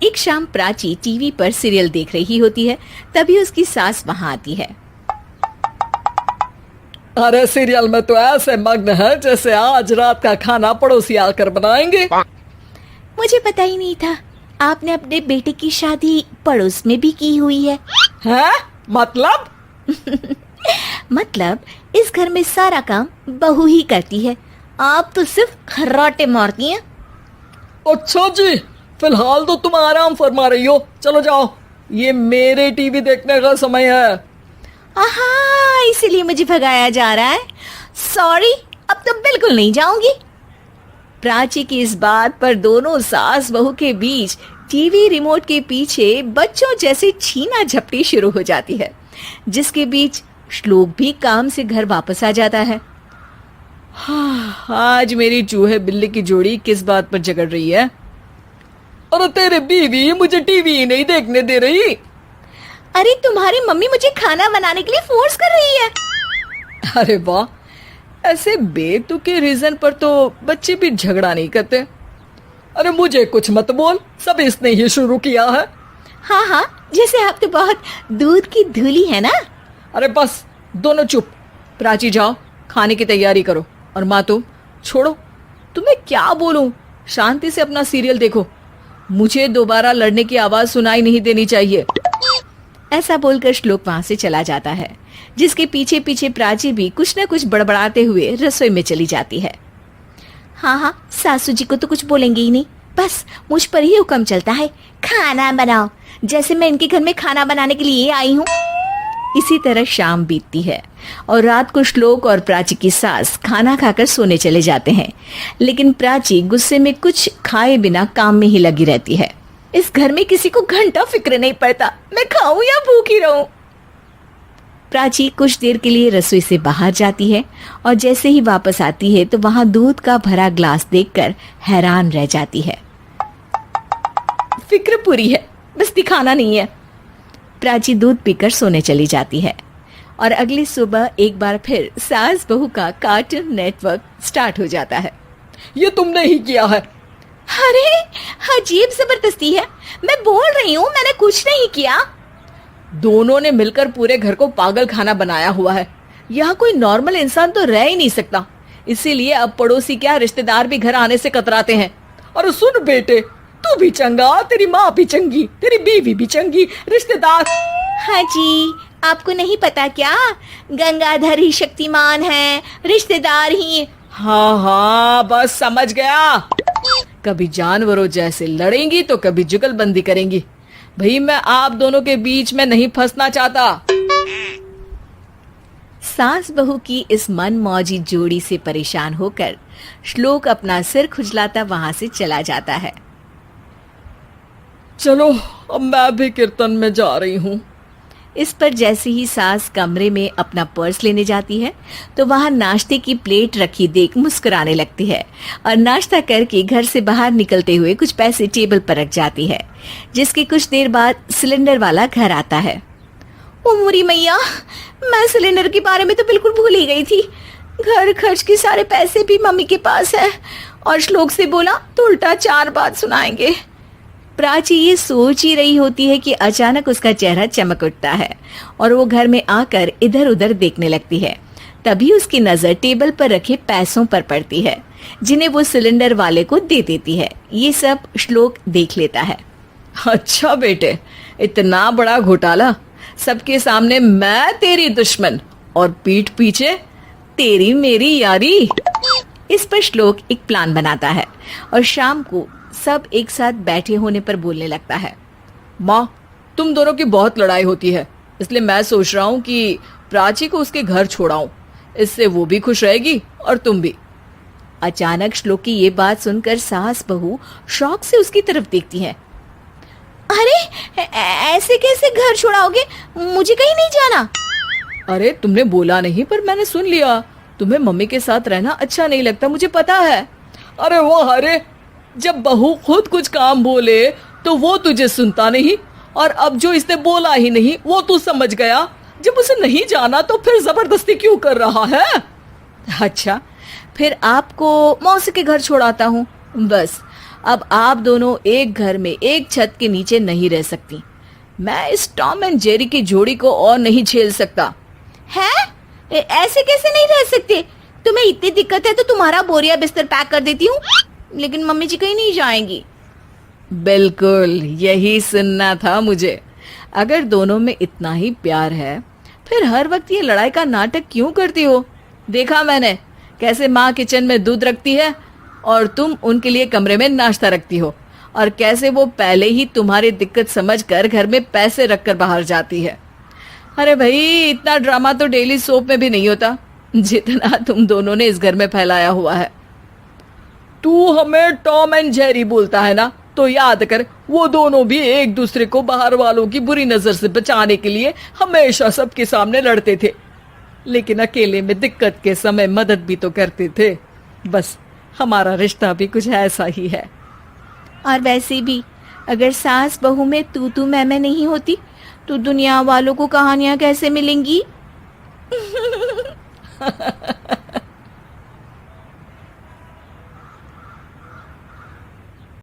एक शाम प्राची टीवी पर सीरियल देख रही होती है। तभी उसकी सास वहां आती है। अरे सीरियल में तो ऐसे मग्न है जैसे आज रात का खाना पड़ोसी आकर बनाएंगे। मुझे पता ही नहीं था आपने अपने बेटे की शादी पड़ोस में भी की हुई है। हैं? मतलब? मतलब इस घर में सारा काम बहू ही करती है, आप तो सिर्फ खर्राटे मारती हैं। अच्छा जी, फिलहाल तो तुम आराम फरमा रही हो, चलो जाओ, ये मेरे टीवी देखने का समय है। आहा, इसीलिए मुझे भगाया जा रहा है। सॉरी, अब तो बिल्कुल नहीं जाऊंगी। प्राची की इस बात पर दोनों सास बहू के बीच टीवी रिमोट के पीछे बच्चों जैसे छीना झपटी शुरू हो जाती है, जिसके बीच श्लोक भी काम से घर वापस आ जाता है। आज मेरी चूहे बिल्ली की जोड़ी किस बात पर झगड़ रही है? अरे तेरे बीवी मुझे टीवी नहीं देखने दे रही। अरे तुम्हारी मम्मी मुझे खाना बनाने के लिए फोर्स कर रही है। अरे वाह, ऐसे बेतुके रीजन पर तो बच्चे भी झगड़ा नहीं करते। अरे मुझे कुछ मत बोल, सब इसने ही शुरू किया है। हाँ हाँ, जैसे आप तो बहुत दूध की धूली है ना। अरे बस, दोनों चुप। प्राची जाओ, खाने की तैयारी करो। और माँ तुम छोड़ो, तुम्हें क्या बोलूं, शांति से अपना सीरियल देखो, मुझे दोबारा लड़ने की आवाज सुनाई नहीं देनी चाहिए। ऐसा बोलकर श्लोक वहां से चला जाता है, जिसके पीछे पीछे प्राची भी कुछ न कुछ बड़बड़ाते हुए रसोई में चली जाती है। हाँ हाँ, सासू जी को तो कुछ बोलेंगे ही नहीं, बस मुझ पर ही हुक्म चलता है, खाना बनाओ, जैसे मैं इनके घर में खाना बनाने के लिए आई हूँ। इसी तरह शाम बीतती है और रात को श्लोक और प्राची की सास खाना खाकर सोने चले जाते हैं, लेकिन प्राची गुस्से में कुछ खाए बिना काम में ही लगी रहती है। इस घर में किसी को घंटा फिक्र नहीं पड़ता, मैं खाऊं या भूखी रहूं। प्राची कुछ देर के लिए रसोई से बाहर जाती है और जैसे ही वापस आती है तो वहां दूध का भरा ग्लास देखकर हैरान रह जाती है। फिक्र पूरी है, बस दिखाना नहीं है। प्राची दूध पीकर सोने चली जाती है और अगली सुबह एक बार फिर सास बहू का कार्टून नेटवर्क स्टार्ट हो जाता है। ये तुमने ही किया है। अरे अजीब जबरदस्ती है, मैं बोल रही हूँ मैंने कुछ नहीं किया। दोनों ने मिलकर पूरे घर को पागल खाना बनाया हुआ है। यहाँ कोई नॉर्मल इंसान तो रह ही नहीं सकता, इसीलिए अब पड़ोसी क्या रिश्तेदार भी घर आने से कतराते हैं। और सुन बेटे, तू भी चंगा, तेरी माँ भी चंगी, तेरी बीवी भी चंगी, रिश्तेदार। हाँ जी, आपको नहीं पता क्या, गंगाधर ही शक्तिमान है, रिश्तेदार ही। हाँ हाँ, बस समझ गया। कभी जानवरों जैसे लड़ेंगी तो कभी जुगलबंदी करेंगी। भाई मैं आप दोनों के बीच में नहीं फंसना चाहता। सास बहू की इस मनमौजी जोड़ी से परेशान होकर श्लोक अपना सिर खुजलाता वहां से चला जाता है। चलो अब मैं भी कीर्तन में जा रही हूँ। इस पर जैसे ही सास कमरे में अपना पर्स लेने जाती है तो वहां नाश्ते की प्लेट रखी देख मुस्कुराने लगती है और नाश्ता करके घर से बाहर निकलते हुए कुछ पैसे टेबल पर रख जाती है, जिसके कुछ देर बाद सिलेंडर वाला घर आता है। ओ मोरी मैया, मैं सिलेंडर के बारे में तो बिल्कुल भूल ही गई थी। घर खर्च के सारे पैसे भी मम्मी के पास है और श्लोक से बोला तो उल्टा 4 बात सुनाएंगे। प्राची ये सोच ही रही होती है कि अचानक उसका चेहरा चमक उठता है और वो घर में आकर इधर उधर देखने लगती है। तभी उसकी नजर टेबल पर रखे पैसों पर पड़ती है, जिन्हें वो सिलेंडर वाले को दे देती है। ये सब श्लोक देख लेता है। अच्छा बेटे, इतना बड़ा घोटाला, सबके सामने मैं तेरी दुश्मन और पीठ पीछे तेरी मेरी यारी। इस पर श्लोक एक प्लान बनाता है और शाम को सब एक साथ बैठे होने पर बोलने लगता है। माँ, तुम दोनों की बहुत लड़ाई होती है, इसलिए मैं सोच रहा हूँ कि प्राची को उसके घर छोड़ाऊं, इससे वो भी खुश रहेगी और तुम भी। अचानक श्लोक की ये बात सुनकर सास बहू शौक से उसकी तरफ देखती हैं। अरे ऐसे कैसे घर छोड़ाओगे, मुझे कहीं नहीं जाना। अरे तुमने बोला नहीं पर मैंने सुन लिया, तुम्हें मम्मी के साथ रहना अच्छा नहीं लगता, मुझे पता है। अरे वो अरे, जब बहू खुद कुछ काम बोले तो वो तुझे सुनता नहीं, और अब जो इसने बोला ही नहीं वो तू समझ गया। जब उसे नहीं जाना तो फिर जबरदस्ती क्यों कर रहा है? अच्छा, फिर आपको मौसी के घर छोड़ाता हूँ, बस अब आप दोनों एक घर में एक छत के नीचे नहीं रह सकती। मैं इस टॉम एंड जेरी की जोड़ी को और नहीं झेल सकता। है? ऐसे कैसे नहीं रह सकते? तुम्हें इतनी दिक्कत है तो तुम्हारा बोरिया बिस्तर पैक कर देती हूँ, लेकिन मम्मी जी कहीं नहीं जाएंगी। बिल्कुल यही सुनना था मुझे। अगर दोनों में इतना ही प्यार है फिर हर वक्त ये लड़ाई का नाटक क्यों करती हो? देखा मैंने कैसे माँ किचन में दूध रखती है और तुम उनके लिए कमरे में नाश्ता रखती हो, और कैसे वो पहले ही तुम्हारी दिक्कत समझकर घर में पैसे रखकर बाहर जाती है। अरे भाई, इतना ड्रामा तो डेली सोप में भी नहीं होता जितना तुम दोनों ने इस घर में फैलाया हुआ है। तू हमें टॉम एंड जेरी बोलता है ना, तो याद कर वो दोनों भी एक दूसरे को बाहर वालों की बुरी नजर से बचाने के लिए हमेशा सबके सामने लड़ते थे, लेकिन अकेले में दिक्कत के समय मदद भी तो करते थे। बस हमारा रिश्ता भी कुछ ऐसा ही है। और वैसे भी अगर सास बहू में तू मैं नहीं होती तो दुनिया वालों को कहानियां कैसे मिलेंगी?